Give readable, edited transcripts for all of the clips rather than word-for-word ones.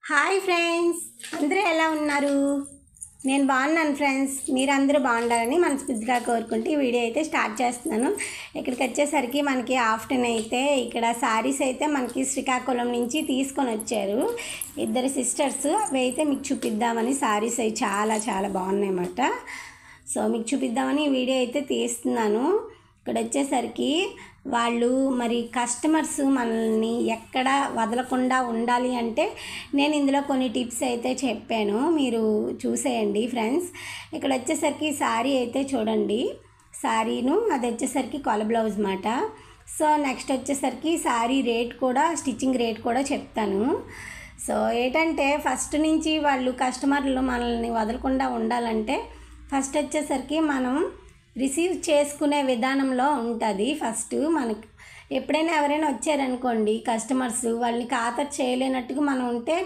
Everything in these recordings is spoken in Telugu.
హాయ్ ఫ్రెండ్స్, అందరూ ఎలా ఉన్నారు? నేను బాగున్నాను ఫ్రెండ్స్. మీరందరూ బాగుండాలని మనస్ఫూర్తిగా కోరుకుంటూ ఈ వీడియో అయితే స్టార్ట్ చేస్తున్నాను. ఇక్కడికి వచ్చేసరికి మనకి ఆఫ్టర్నూన్ అయితే ఇక్కడ శారీస్ అయితే మనకి శ్రీకాకుళం నుంచి తీసుకొని వచ్చారు ఇద్దరు సిస్టర్స్. అవి అయితే మీకు చూపిద్దామని శారీస్ అవి చాలా చాలా బాగున్నాయి అన్నమాట. సో మీకు చూపిద్దామని ఈ వీడియో అయితే తీస్తున్నాను. ఇక్కడ వచ్చేసరికి వాళ్ళు మరి కస్టమర్స్ మనల్ని ఎక్కడ వదలకుండా ఉండాలి అంటే నేను ఇందులో కొన్ని టిప్స్ అయితే చెప్పాను, మీరు చూసేయండి ఫ్రెండ్స్. ఇక్కడ వచ్చేసరికి శారీ అయితే చూడండి, శారీను అది వచ్చేసరికి కొల బ్లౌజ్ మాట. సో నెక్స్ట్ వచ్చేసరికి శారీ రేట్ కూడా, స్టిచ్చింగ్ రేట్ కూడా చెప్తాను. సో ఏంటంటే ఫస్ట్ నుంచి వాళ్ళు కస్టమర్లు మనల్ని వదలకుండా ఉండాలంటే ఫస్ట్ వచ్చేసరికి మనం రిసీవ్ చేసుకునే విధానంలో ఉంటుంది. ఫస్ట్ మనకి ఎప్పుడైనా ఎవరైనా వచ్చారనుకోండి కస్టమర్స్, వాళ్ళని ఖాతరు చేయలేనట్టుగా మనం ఉంటే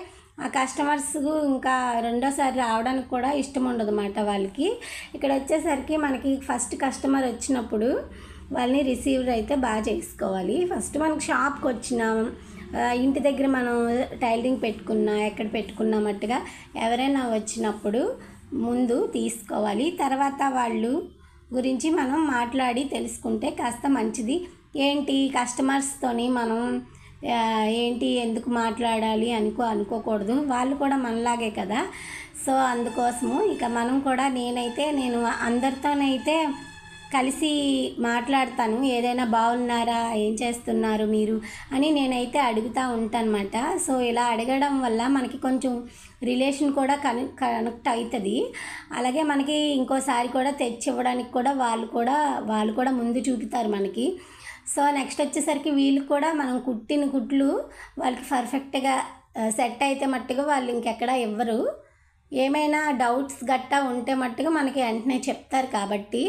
ఆ కస్టమర్స్ ఇంకా రెండోసారి రావడానికి కూడా ఇష్టం ఉండదు అన్నమాట వాళ్ళకి. ఇక్కడ వచ్చేసరికి మనకి ఫస్ట్ కస్టమర్ వచ్చినప్పుడు వాళ్ళని రిసీవర్ అయితే బాగా చేసుకోవాలి. ఫస్ట్ మనకి షాప్కి వచ్చినాం, ఇంటి దగ్గర మనం టైలరింగ్ పెట్టుకున్నా ఎక్కడ పెట్టుకున్నామట్టుగా ఎవరైనా వచ్చినప్పుడు ముందు తీసుకోవాలి. తర్వాత వాళ్ళు గురించి మనం మాట్లాడి తెలుసుకుంటే కాస్త మంచిది. ఏంటి కస్టమర్స్తోని మనం ఏంటి ఎందుకు మాట్లాడాలి అనుకోకూడదు, వాళ్ళు కూడా మనలాగే కదా. సో అందుకోసము ఇక మనం కూడా నేను అందరితోనైతే కలిసి మాట్లాడతాను. ఏదైనా బాగున్నారా, ఏం చేస్తున్నారు మీరు అని నేనైతే అడుగుతూ ఉంటానన్నమాట. సో ఇలా అడగడం వల్ల మనకి కొంచెం రిలేషన్ కూడా కనెక్ట్ అవుతుంది. అలాగే మనకి ఇంకోసారి కూడా తెచ్చివ్వడానికి కూడా వాళ్ళు కూడా ముందు చూపుతారు మనకి. సో నెక్స్ట్ వచ్చేసరికి వీళ్ళు కూడా మనం కుట్టిన కుట్లు వాళ్ళకి పర్ఫెక్ట్గా సెట్ అయితే మట్టుగా వాళ్ళు ఇంకెక్కడ ఇవ్వరు. ఏమైనా డౌట్స్ గట్టా ఉంటే మట్టుగా మనకి వెంటనే చెప్తారు. కాబట్టి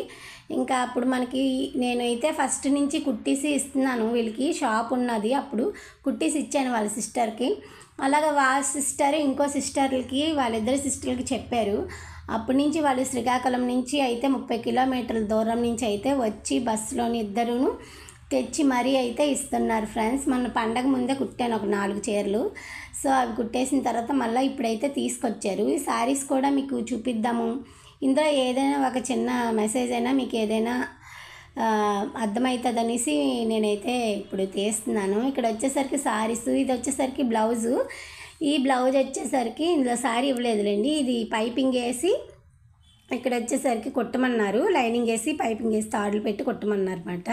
ఇంకా అప్పుడు మనకి నేనైతే ఫస్ట్ నుంచి కుట్టేసి ఇస్తున్నాను. వీళ్ళకి షాప్ ఉన్నది, అప్పుడు కుట్టేసి ఇచ్చాను వాళ్ళ సిస్టర్కి. అలాగే వాళ్ళ సిస్టర్ ఇంకో సిస్టర్లకి, వాళ్ళిద్దరు సిస్టర్లకి చెప్పారు. అప్పటి నుంచి వాళ్ళు శ్రీకాకుళం నుంచి అయితే 30 కిలోమీటర్ల దూరం నుంచి అయితే వచ్చి బస్సులోని ఇద్దరును తెచ్చి మరీ అయితే ఇస్తున్నారు ఫ్రెండ్స్. మన పండగ ముందే కుట్టాను ఒక 4 చీరలు. సో అవి కుట్టేసిన తర్వాత మళ్ళీ ఇప్పుడైతే తీసుకొచ్చారు. ఈ శారీస్ కూడా మీకు చూపిద్దాము. ఇందులో ఏదైనా ఒక చిన్న మెసేజ్ అయినా మీకు ఏదైనా అర్థమవుతుంది అనేసి నేనైతే ఇప్పుడు తీస్తున్నాను. ఇక్కడ వచ్చేసరికి శారీస్, ఇది వచ్చేసరికి బ్లౌజు. ఈ బ్లౌజ్ వచ్చేసరికి ఇందులో శారీ ఇవ్వలేదులేండి, ఇది పైపింగ్ వేసి ఇక్కడ వచ్చేసరికి కుట్టమన్నారు. లైనింగ్ వేసి పైపింగ్ వేసి తాడులు పెట్టి కుట్టమన్నారు అన్నమాట.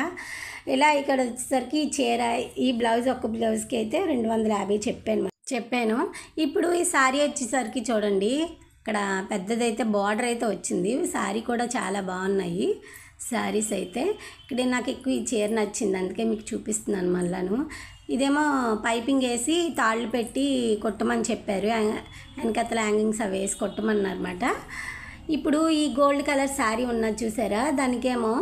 ఇలా ఇక్కడ వచ్చేసరికి చీర, ఈ బ్లౌజ్ ఒక్క బ్లౌజ్కి అయితే 250 చెప్పాను. ఇప్పుడు ఈ శారీ వచ్చేసరికి చూడండి, ఇక్కడ పెద్దదైతే బార్డర్ అయితే వచ్చింది. శారీ కూడా చాలా బాగున్నాయి శారీస్ అయితే. ఇక్కడ నాకు ఎక్కువ ఈ చీర నచ్చింది, అందుకే మీకు చూపిస్తున్నాను మళ్ళాను. ఇదేమో పైపింగ్ వేసి తాళ్ళు పెట్టి కొట్టమని చెప్పారు, వెనకతల హ్యాంగింగ్స్ అవి వేసి కొట్టమన్నారు అన్నమాట. ఇప్పుడు ఈ గోల్డ్ కలర్ శారీ ఉన్నది చూసారా, దానికేమో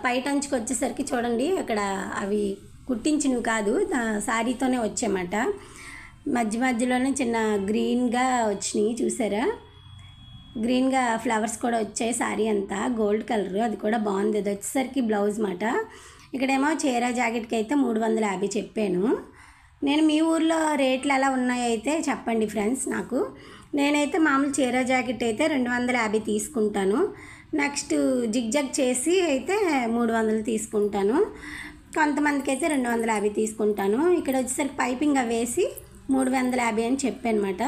పైటంచుకు వచ్చేసరికి చూడండి అక్కడ అవి కుట్టించినవి కాదు, శారీతోనే వచ్చాయన్నమాట. మధ్యలోనే చిన్న గ్రీన్గా వచ్చినాయి చూసారా, గ్రీన్గా ఫ్లవర్స్ కూడా వచ్చాయి. శారీ అంతా గోల్డ్ కలర్, అది కూడా బాగుంది. అది వచ్చేసరికి బ్లౌజ్ మాట. ఇక్కడేమో చీర జాకెట్కి అయితే 350 చెప్పాను. నేను మీ ఊర్లో రేట్లు ఎలా ఉన్నాయో అయితే చెప్పండి ఫ్రెండ్స్ నాకు. నేనైతే మామూలు చీర జాకెట్ అయితే 250 తీసుకుంటాను. నెక్స్ట్ జిగ్జాగ్ చేసి అయితే 300 తీసుకుంటాను. కొంతమందికి అయితే 250 తీసుకుంటాను. ఇక్కడ వచ్చేసరికి పైపింగ్ అవి వేసి 350 అని చెప్పాను అనమాట.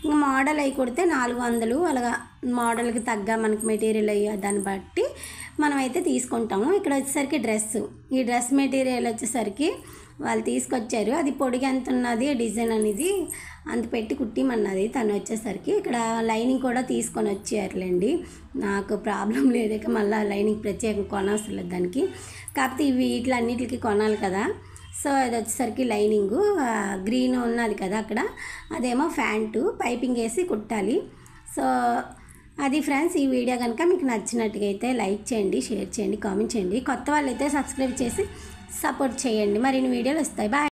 ఇంకా మోడల్ అవి కుడితే 400, అలాగా మోడల్కి తగ్గ మనకి మెటీరియల్ అయ్యి దాన్ని బట్టి మనం అయితే తీసుకుంటాము. ఇక్కడ వచ్చేసరికి ఈ డ్రెస్ మెటీరియల్ వచ్చేసరికి వాళ్ళు తీసుకొచ్చారు. అది పొడిగా ఎంత ఉన్నది డిజైన్ అనేది అంత పెట్టి కుట్టిమన్నది తను వచ్చేసరికి. ఇక్కడ లైనింగ్ కూడా తీసుకొని వచ్చారులేండి, నాకు ప్రాబ్లం లేదు. ఇక మళ్ళీ లైనింగ్ ప్రత్యేకంగా కొనవసరం లేదు దానికి, కాకపోతే వీటిలన్నిటికి కొనాలి కదా. సో అది వచ్చేసరికి లైనింగు గ్రీన్ ఉన్నది కదా అక్కడ, అదేమో ప్యాంటు పైపింగ్ వేసి కుట్టాలి. సో అది ఫ్రెండ్స్, ఈ వీడియో కనుక మీకు నచ్చినట్టుగా అయితే లైక్ చేయండి, షేర్ చేయండి, కామెంట్ చేయండి. కొత్త వాళ్ళు అయితే సబ్స్క్రైబ్ చేసి సపోర్ట్ చేయండి. మరిన్ని వీడియోలు వస్తాయి. బాయ్.